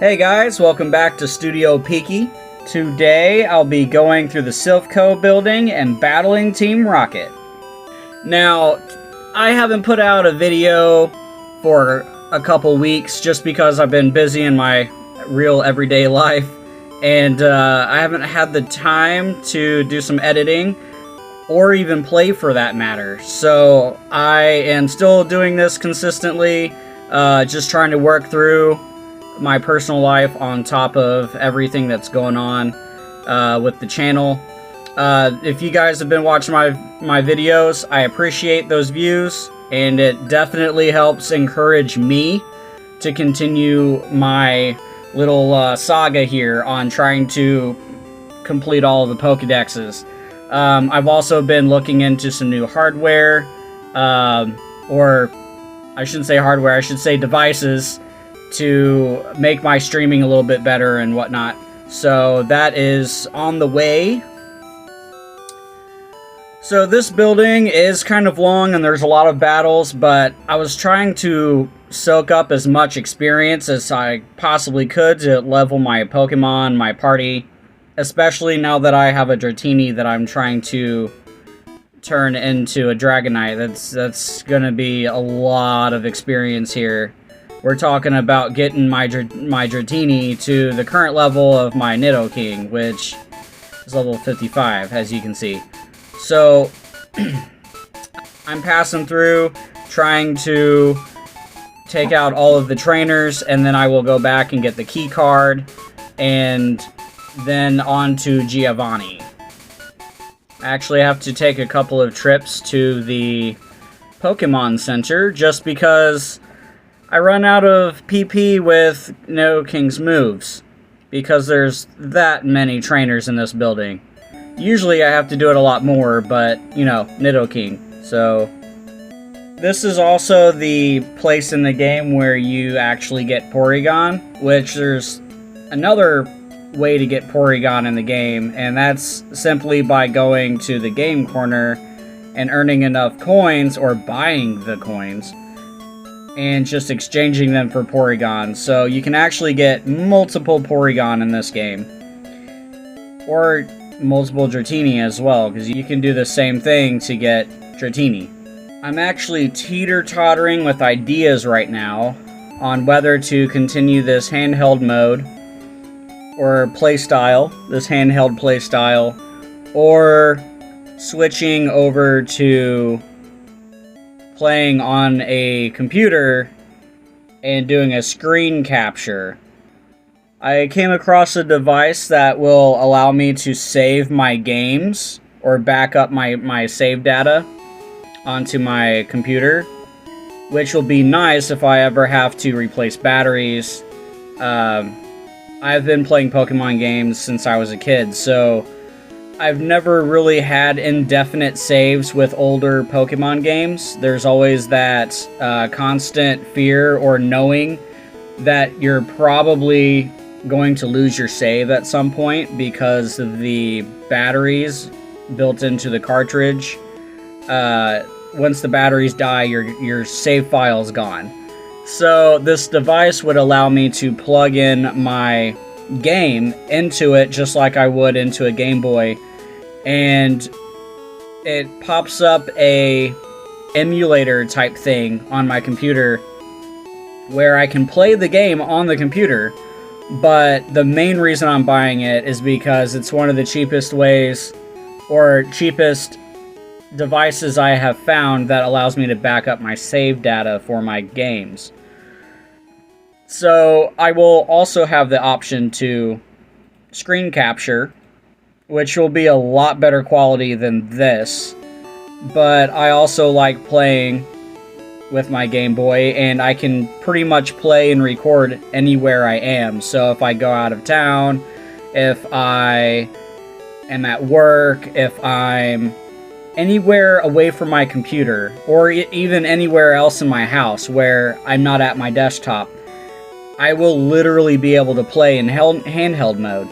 Hey guys, welcome back to Studio Peaky. Today I'll be going through the Silphco building and battling Team Rocket. Now, I haven't put out a video for a couple weeks just because I've been busy in my real everyday life, and I haven't had the time to do some editing or even play for that matter. So I am still doing this consistently, just trying to work through my personal life on top of everything that's going on with the channel. If you guys have been watching my videos, I appreciate those views, and it definitely helps encourage me to continue my little saga here on trying to complete all of the Pokédexes. I've also been looking into some new hardware, or I shouldn't say hardware, I should say devices, to make my streaming a little bit better and whatnot. So that is on the way. So this building is kind of long and there's a lot of battles, but I was trying to soak up as much experience as I possibly could to level my Pokemon, my party, especially now that I have a Dratini that I'm trying to turn into a Dragonite. That's gonna be a lot of experience here. We're talking about getting my Dratini to the current level of my Nidoking, which is level 55, as you can see. So, I'm passing through, trying to take out all of the trainers, and then I will go back and get the key card, and then on to Giovanni. I actually have to take a couple of trips to the Pokemon Center, just because I run out of PP with Nidoking's moves, because there's that many trainers in this building. Usually I have to do it a lot more, but, you know, Nidoking. So, this is also the place in the game where you actually get Porygon, which there's another way to get Porygon in the game, and that's simply by going to the game corner and earning enough coins, or buying the coins, and just exchanging them for Porygon. So you can actually get multiple Porygon in this game. Or multiple Dratini as well, because you can do the same thing to get Dratini. I'm actually teeter-tottering with ideas right now on whether to continue this handheld mode, or playstyle, this handheld playstyle, or switching over to playing on a computer and doing a screen capture. I came across a device that will allow me to save my games or back up my save data onto my computer, which will be nice if I ever have to replace batteries. I've been playing Pokemon games since I was a kid, so I've never really had indefinite saves with older Pokemon games. There's always that constant fear or knowing that you're probably going to lose your save at some point because of the batteries built into the cartridge. Once the batteries die, your save file is gone. So this device would allow me to plug in my game into it just like I would into a Game Boy, and it pops up a emulator type thing on my computer where I can play the game on the computer. But the main reason I'm buying it is because it's one of the cheapest ways, or cheapest devices I have found that allows me to back up my save data for my games. So I will also have the option to screen capture, which will be a lot better quality than this. But I also like playing with my Game Boy, and I can pretty much play and record anywhere I am. So if I go out of town, if I am at work, if I'm anywhere away from my computer, or even anywhere else in my house where I'm not at my desktop, I will literally be able to play in handheld mode.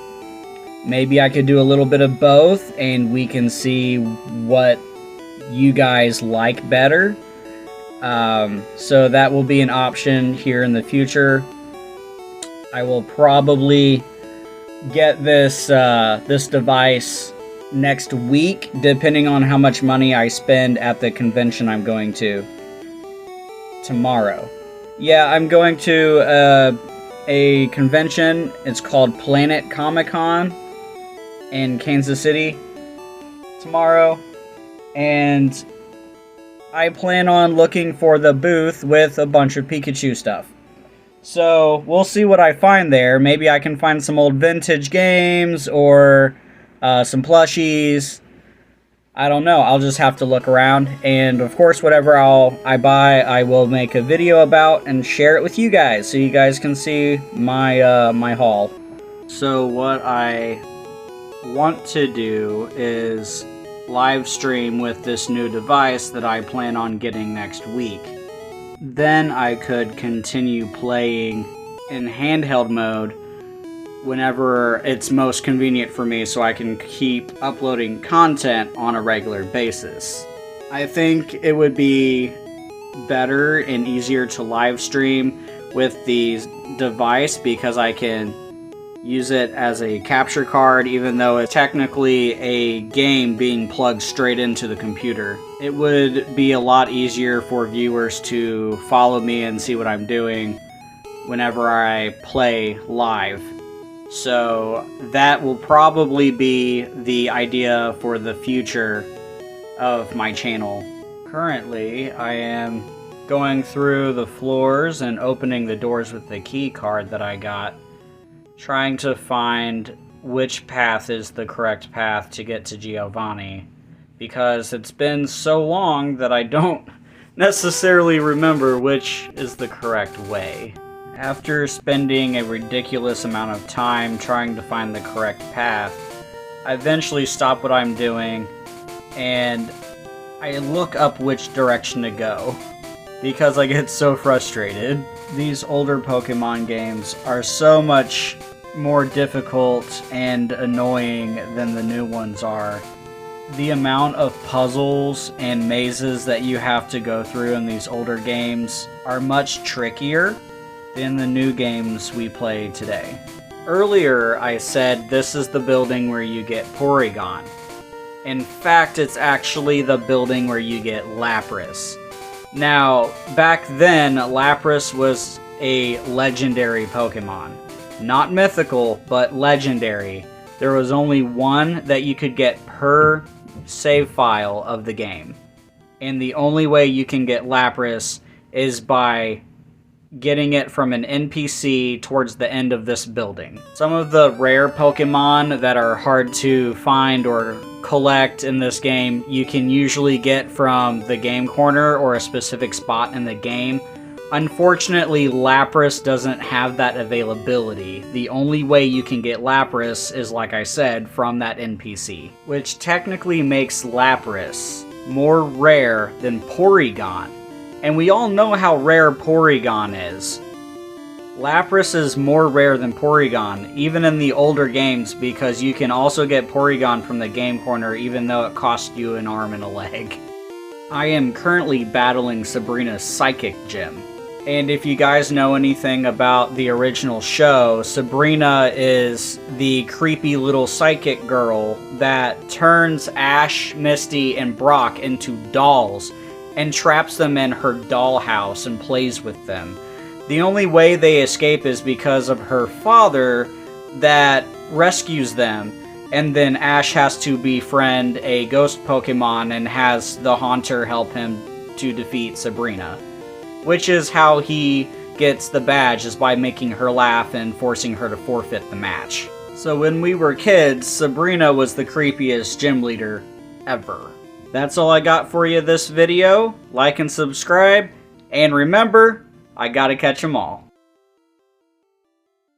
Maybe I could do a little bit of both, and we can see what you guys like better. So that will be an option here in the future. I will probably get this this device next week, depending on how much money I spend at the convention I'm going to tomorrow. Yeah, I'm going to a convention. It's called Planet Comic-Con in Kansas City tomorrow, and I plan on looking for the booth with a bunch of Pikachu stuff. So we'll see what I find there. Maybe I can find some old vintage games or some plushies. I don't know. I'll just have to look around. And of course, whatever I buy, I will make a video about and share it with you guys so you guys can see my my haul. So what I want to do is live stream with this new device that I plan on getting next week. Then I could continue playing in handheld mode whenever it's most convenient for me, so I can keep uploading content on a regular basis. I think it would be better and easier to live stream with the device because I can use it as a capture card, even though it's technically a game being plugged straight into the computer. It would be a lot easier for viewers to follow me and see what I'm doing whenever I play live. So that will probably be the idea for the future of my channel. Currently, I am going through the floors and opening the doors with the key card that I got, trying to find which path is the correct path to get to Giovanni, because it's been so long that I don't necessarily remember which is the correct way. After spending a ridiculous amount of time trying to find the correct path, I eventually stop what I'm doing and I look up which direction to go because I get so frustrated. These older Pokemon games are so much more difficult and annoying than the new ones are. The amount of puzzles and mazes that you have to go through in these older games are much trickier than the new games we play today. Earlier I said this is the building where you get Porygon. In fact, it's actually the building where you get Lapras. Now, back then, Lapras was a legendary Pokemon. Not mythical, but legendary. There was only one that you could get per save file of the game. And the only way you can get Lapras is by getting it from an NPC towards the end of this building. Some of the rare Pokemon that are hard to find or collect in this game, you can usually get from the game corner or a specific spot in the game. Unfortunately, Lapras doesn't have that availability. The only way you can get Lapras is, like I said, from that NPC, which technically makes Lapras more rare than Porygon. And we all know how rare Porygon is. Lapras is more rare than Porygon, even in the older games, because you can also get Porygon from the game corner even though it costs you an arm and a leg. I am currently battling Sabrina's Psychic Gym. And if you guys know anything about the original show, Sabrina is the creepy little psychic girl that turns Ash, Misty, and Brock into dolls and traps them in her dollhouse and plays with them. The only way they escape is because of her father that rescues them, and then Ash has to befriend a ghost Pokemon and has the Haunter help him to defeat Sabrina. Which is how he gets the badge, is by making her laugh and forcing her to forfeit the match. So when we were kids, Sabrina was the creepiest gym leader ever. That's all I got for you this video. Like and subscribe, and remember, I gotta catch 'em all.